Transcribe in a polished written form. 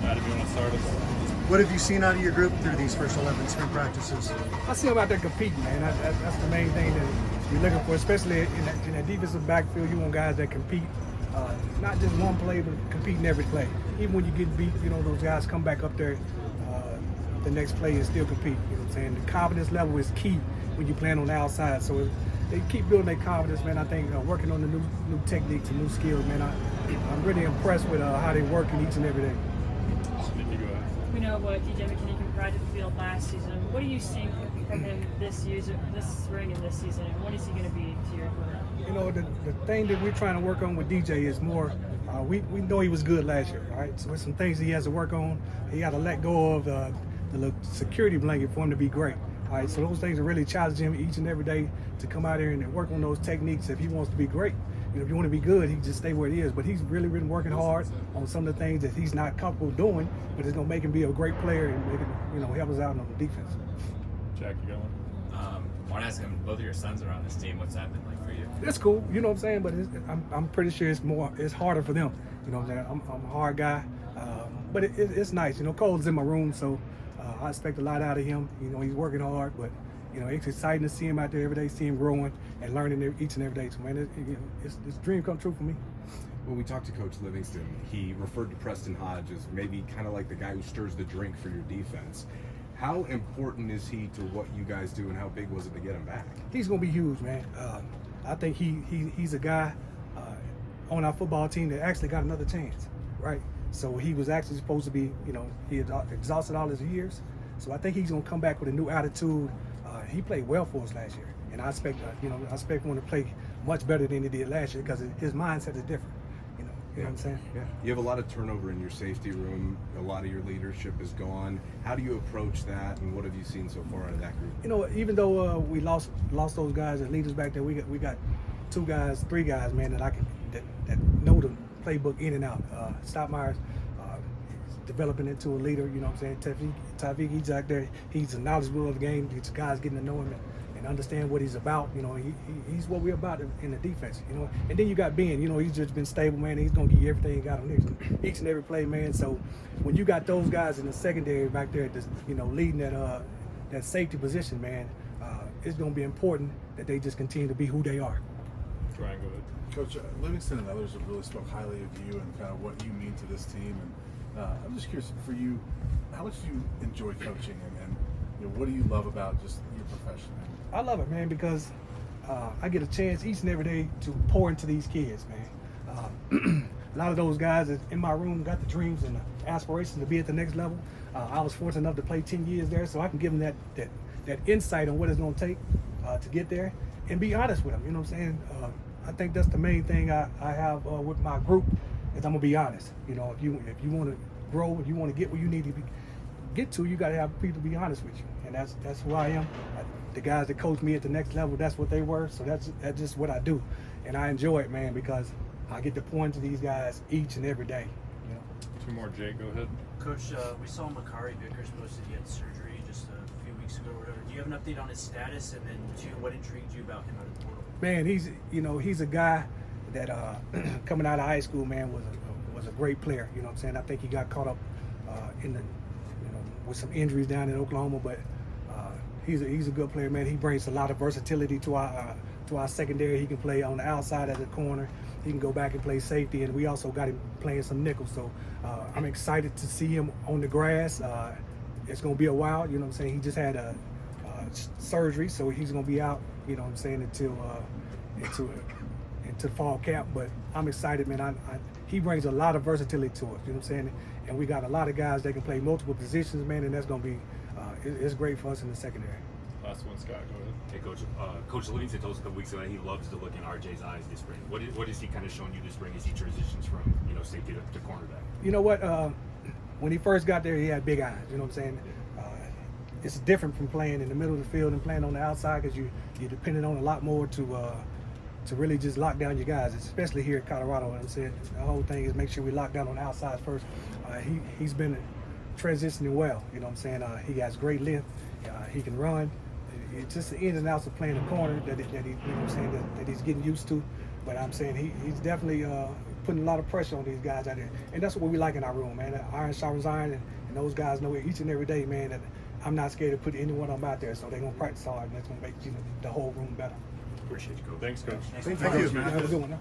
Matt, if you want to start us. What have you seen out of your group through these first 11 spring practices? I see them out there competing, man. That's the main thing that you're looking for, especially in that defensive backfield. You want guys that compete, not just one play, but competing every play. Even when you get beat, those guys come back up there the next play and still compete. You know what I'm saying? The confidence level is key when you're playing on the outside. So if they keep building their confidence, man, I think working on the new techniques and new skills, man, I'm really impressed with how they work each and every day. We know what DJ McKinnfield provided the field last season. What are you seeing from him this spring and this season, and what is he going to be to your career? The thing that we're trying to work on with DJ is more, we know he was good last year, right? So there's some things he has to work on. He got to let go of the little security blanket for him to be great. All right, so those things are really challenging him each and every day to come out here and work on those techniques if he wants to be great. If you want to be good, he just stay where he is. But he's really been working hard on some of the things that he's not comfortable doing, but it's going to make him be a great player and make him, help us out on the defense. Jack, you got one? I want to ask him, both of your sons are on this team. What's that been like for you? It's cool, you know what I'm saying, but I'm pretty sure it's harder for them. You know what I'm saying? I'm a hard guy, but it's nice. Cole's in my room, so I expect a lot out of him. He's working hard, but it's exciting to see him out there every day, see him growing and learning each and every day. So, man, it's a dream come true for me. When we talked to Coach Livingston, he referred to Preston Hodge as maybe kind of like the guy who stirs the drink for your defense. How important is he to what you guys do, and how big was it to get him back? He's going to be huge, man. I think he's a guy on our football team that actually got another chance, right? So he was actually supposed to be, he had exhausted all his years. So I think he's going to come back with a new attitude. He played well for us last year, and I expect him to play much better than he did last year because his mindset is different. You know what I'm saying? Yeah. You have a lot of turnover in your safety room. A lot of your leadership is gone. How do you approach that, and what have you seen so far out of that group? Even though we lost those guys as leaders back there, we got 3 guys, man, that know the playbook in and out. Stoudemire's developing into a leader, you know what I'm saying? Tavik, he's out there, he's knowledgeable of the game, these guys getting to know him and understand what he's about, he's what we're about in the defense, And then you got Ben, he's just been stable, man, he's gonna give you everything he got on each and every play, man. So when you got those guys in the secondary back there, leading that safety position, man, it's gonna be important that they just continue to be who they are. Ryan, go ahead. Coach, Livingston and others have really spoke highly of you and kind of what you mean to this team. And I'm just curious, for you, how much do you enjoy coaching, and what do you love about just your profession? I love it, man, because I get a chance each and every day to pour into these kids, man. A lot of those guys in my room got the dreams and the aspirations to be at the next level. I was fortunate enough to play 10 years there, so I can give them that insight on what it's going to take to get there and be honest with them. You know what I'm saying? I think that's the main thing I have with my group is I'm gonna be honest. If you want to grow, if you want to get where you need to get to, you got to have people be honest with you, and that's who I am. The guys that coach me at the next level, that's what they were. So that's just what I do, and I enjoy it, man, because I get to point to these guys each and every day. 2 more, Jake. Go ahead. Coach, we saw Vickers posted he had surgery just a few weeks ago or whatever. Do you have an update on his status, and then 2, what intrigued you about him out of the portal? Man, he's a guy that coming out of high school, man, was a great player. You know what I'm saying? I think he got caught up with some injuries down in Oklahoma, but he's a good player, man. He brings a lot of versatility to our secondary. He can play on the outside as a corner. He can go back and play safety, and we also got him playing some nickel. So I'm excited to see him on the grass. It's going to be a while. You know what I'm saying? He just had a surgery, so he's going to be out, you know what I'm saying, into fall camp. But I'm excited, man. He brings a lot of versatility to us, you know what I'm saying? And we got a lot of guys that can play multiple positions, man, and that's going to be it's great for us in the secondary. Last one, Scott, go ahead. Hey, Coach. Coach Livingston told us a couple weeks ago that he loves to look in RJ's eyes this spring. What is he kind of showing you this spring as he transitions from safety to cornerback? You know what? When he first got there, he had big eyes. You know what I'm saying? It's different from playing in the middle of the field and playing on the outside because you're dependent on a lot more to really just lock down your guys, especially here in Colorado. I'm saying the whole thing is make sure we lock down on the outside first. He's been transitioning well. You know what I'm saying? He has great length. He can run. It's just the ins and outs of playing the corner that he, you know what I'm saying, that he's getting used to. But I'm saying he's definitely putting a lot of pressure on these guys out there. And that's what we like in our room, man. Iron sharpens iron, and those guys know each and every day, man, that I'm not scared to put any one of them out there. So they're going to practice hard, and that's going to make the whole room better. Appreciate you, Coach. Thanks, Coach. Thank Thank you. you. Have a good one. Huh?